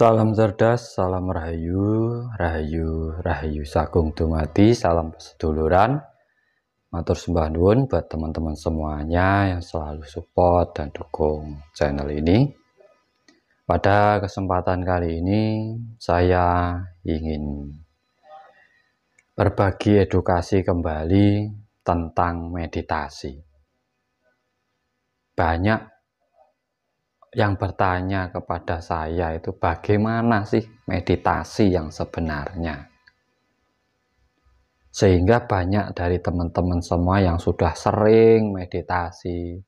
Salam cerdas, salam rahayu, rahayu, rahayu sagung dumadi, salam seduluran. Matur sembah nuwun buat teman-teman semuanya yang selalu support dan dukung channel ini. Pada kesempatan kali ini saya ingin berbagi edukasi kembali tentang meditasi. Banyak yang bertanya kepada saya itu bagaimana sih meditasi yang sebenarnya, sehingga banyak dari teman-teman semua yang sudah sering meditasi,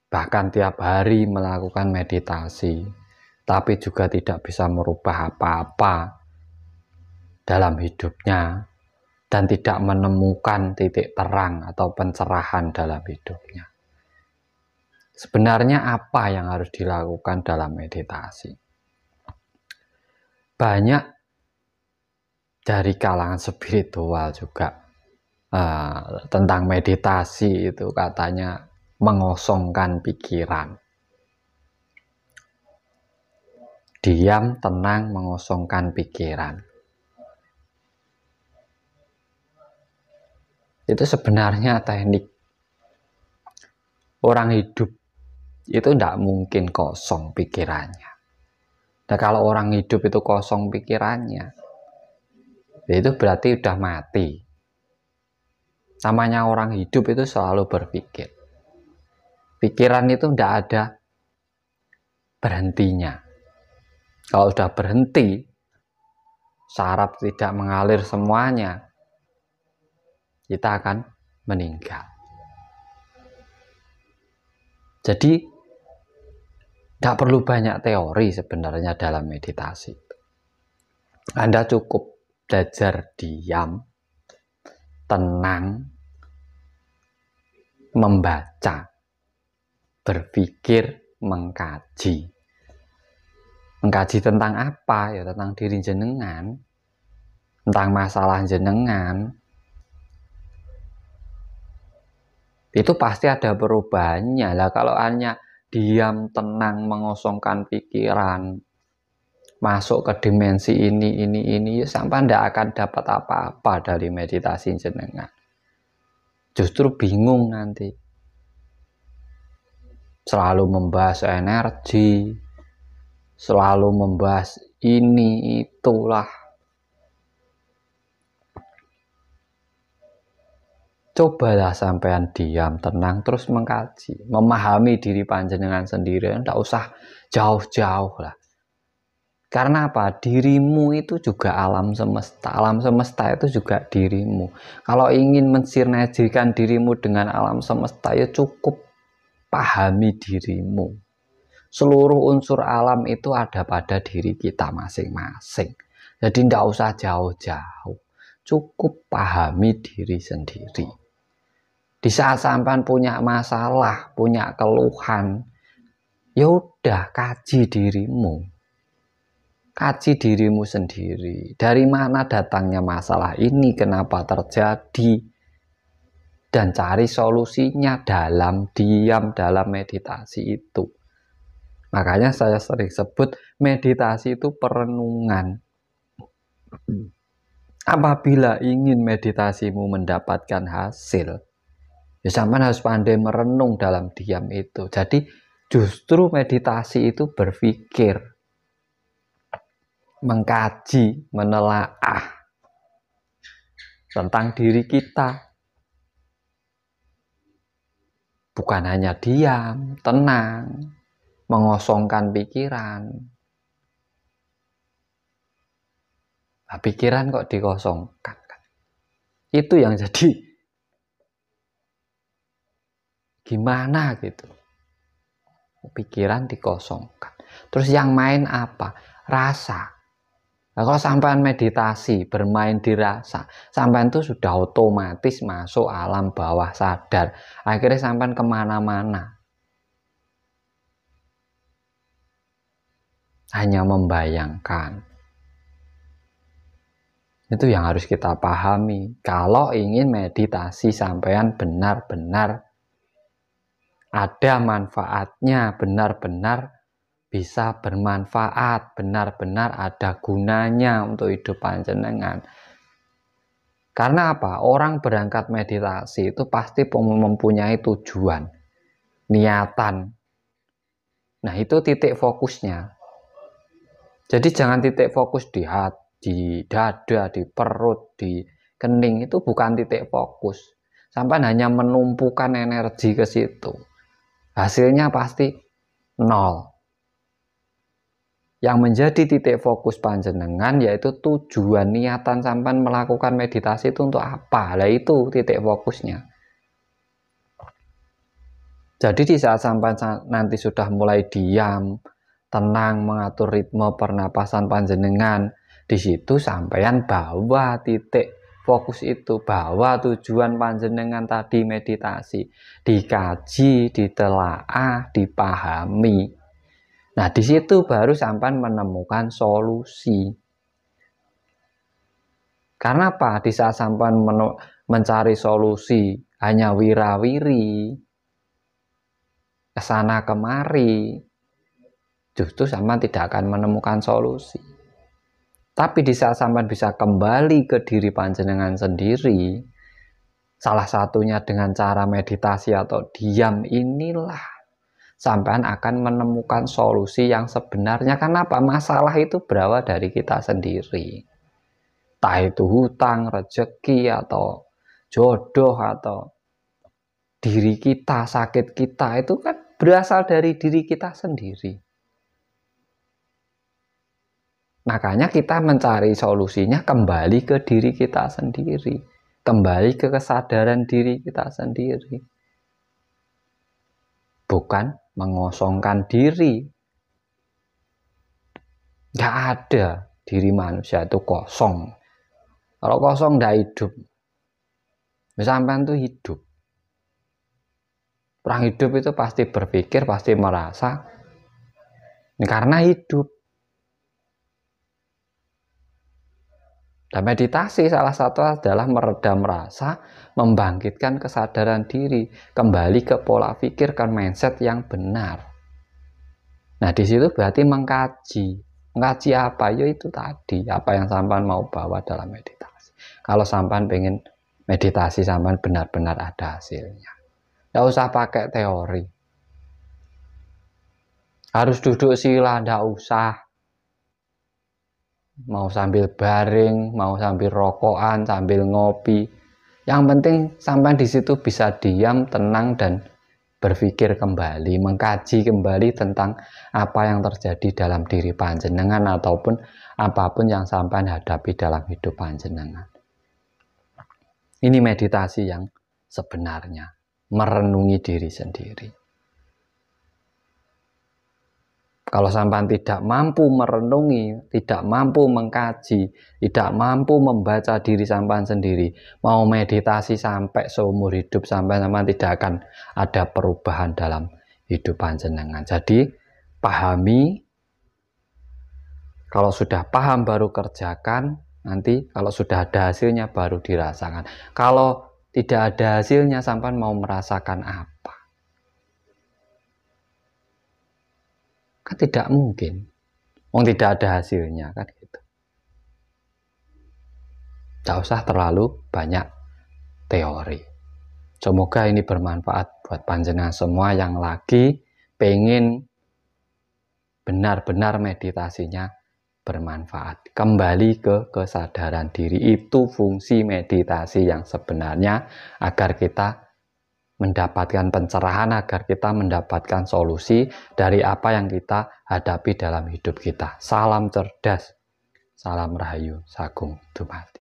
bahkan tiap hari melakukan meditasi, tapi juga tidak bisa merubah apa-apa dalam hidupnya dan tidak menemukan titik terang atau pencerahan dalam hidupnya. Sebenarnya apa yang harus dilakukan dalam meditasi? Banyak dari kalangan spiritual juga tentang meditasi itu katanya mengosongkan pikiran. Diam, tenang, mengosongkan pikiran. Itu sebenarnya teknik. Orang hidup itu tidak mungkin kosong pikirannya. Nah, kalau orang hidup itu kosong pikirannya, itu berarti udah mati. Namanya orang hidup itu selalu berpikir. Pikiran itu tidak ada berhentinya. Kalau sudah berhenti, saraf tidak mengalir semuanya, kita akan meninggal. Jadi tidak perlu banyak teori sebenarnya dalam meditasi. Anda cukup belajar diam, tenang, membaca, berpikir, mengkaji. Mengkaji tentang apa? Ya tentang diri jenengan, tentang masalah jenengan. Itu pasti ada perubahannya lah. Kalau hanya diam, tenang, mengosongkan pikiran, masuk ke dimensi ini, ya sampai tidak akan dapat apa-apa dari meditasi jenengan. Justru bingung nanti. Selalu membahas energi, selalu membahas ini, itulah. Cobalah sampean diam, tenang, terus mengkaji, memahami diri panjenengan sendiri. Tidak usah jauh-jauh lah. Karena apa? Dirimu itu juga alam semesta. Alam semesta itu juga dirimu. Kalau ingin mensinergikan dirimu dengan alam semesta, ya cukup pahami dirimu. Seluruh unsur alam itu ada pada diri kita masing-masing. Jadi tidak usah jauh-jauh. Cukup pahami diri sendiri. Di saat sampean punya masalah, punya keluhan, ya udah kaji dirimu. Kaji dirimu sendiri. Dari mana datangnya masalah ini, kenapa terjadi, dan cari solusinya dalam diam, dalam meditasi itu. Makanya saya sering sebut meditasi itu perenungan. Apabila ingin meditasimu mendapatkan hasil, ya sampean harus pandai merenung dalam diam itu. Jadi justru meditasi itu berpikir, mengkaji, menelaah tentang diri kita. Bukan hanya diam, tenang, mengosongkan pikiran. Nah, pikiran kok dikosongkan? Itu yang jadi gimana gitu. Pikiran dikosongkan. Terus yang main apa? Rasa. Nah, kalau sampean meditasi, bermain di rasa, sampean itu sudah otomatis masuk alam bawah sadar. Akhirnya sampean kemana-mana. Hanya membayangkan. Itu yang harus kita pahami. Kalau ingin meditasi sampean benar-benar ada manfaatnya, benar-benar bisa bermanfaat, benar-benar ada gunanya untuk hidup panjenengan. Karena apa? Orang berangkat meditasi itu pasti mempunyai tujuan, niatan. Nah, itu titik fokusnya. Jadi jangan titik fokus di hati, di dada, di perut, di kening, itu bukan titik fokus. Sampai hanya menumpukan energi ke situ. Hasilnya pasti nol. Yang menjadi titik fokus panjenengan yaitu tujuan niatan sampean melakukan meditasi itu untuk apa? Lah itu titik fokusnya. Jadi di saat sampean nanti sudah mulai diam, tenang, mengatur ritme pernapasan panjenengan, di situ sampean bawa titik fokus itu, bawa tujuan panjenengan tadi meditasi, dikaji, ditelaah, dipahami. Nah, di situ baru sampean menemukan solusi. Karena apa? Di saat sampean mencari solusi hanya wirawiri, kesana kemari, justru sampean tidak akan menemukan solusi. Tapi di saat sampean bisa kembali ke diri panjenengan sendiri, salah satunya dengan cara meditasi atau diam inilah sampean akan menemukan solusi yang sebenarnya. Kenapa? Masalah itu berawal dari kita sendiri. Entah itu hutang, rezeki, atau jodoh, atau diri kita, sakit kita, itu kan berasal dari diri kita sendiri. Makanya kita mencari solusinya kembali ke diri kita sendiri, kembali ke kesadaran diri kita sendiri. Bukan mengosongkan diri. Nggak ada diri manusia itu kosong. Kalau kosong nggak hidup. Sampean tuh hidup. Orang hidup itu pasti berpikir, pasti merasa. Karena hidup. Dan meditasi salah satu adalah meredam rasa, membangkitkan kesadaran diri, kembali ke pola pikir, ke mindset yang benar. Nah, di situ berarti mengkaji. Mengkaji apa? Ya itu tadi, apa yang sampean mau bawa dalam meditasi. Kalau sampean pengen meditasi, sampean benar-benar ada hasilnya. Nggak usah pakai teori. Harus duduk sila, nggak usah. Mau sambil baring, mau sambil rokokan, sambil ngopi. Yang penting sampai di situ bisa diam, tenang, dan berpikir kembali, mengkaji kembali tentang apa yang terjadi dalam diri panjenengan ataupun apapun yang sampai hadapi dalam hidup panjenengan. Ini meditasi yang sebenarnya, merenungi diri sendiri. Kalau sampean tidak mampu merenungi, tidak mampu mengkaji, tidak mampu membaca diri sampean sendiri, mau meditasi sampai seumur hidup sampean tidak akan ada perubahan dalam hidup panjenengan. Jadi pahami, kalau sudah paham baru kerjakan, nanti kalau sudah ada hasilnya baru dirasakan. Kalau tidak ada hasilnya sampean mau merasakan apa? Kan tidak mungkin. Tidak ada hasilnya kan gitu. Tidak usah terlalu banyak teori. Semoga ini bermanfaat buat panjenengan semua yang lagi pengen benar-benar meditasinya bermanfaat. Kembali ke kesadaran diri, itu fungsi meditasi yang sebenarnya, agar kita mendapatkan pencerahan, agar kita mendapatkan solusi dari apa yang kita hadapi dalam hidup kita. Salam cerdas, salam rahayu, sagung dumadi.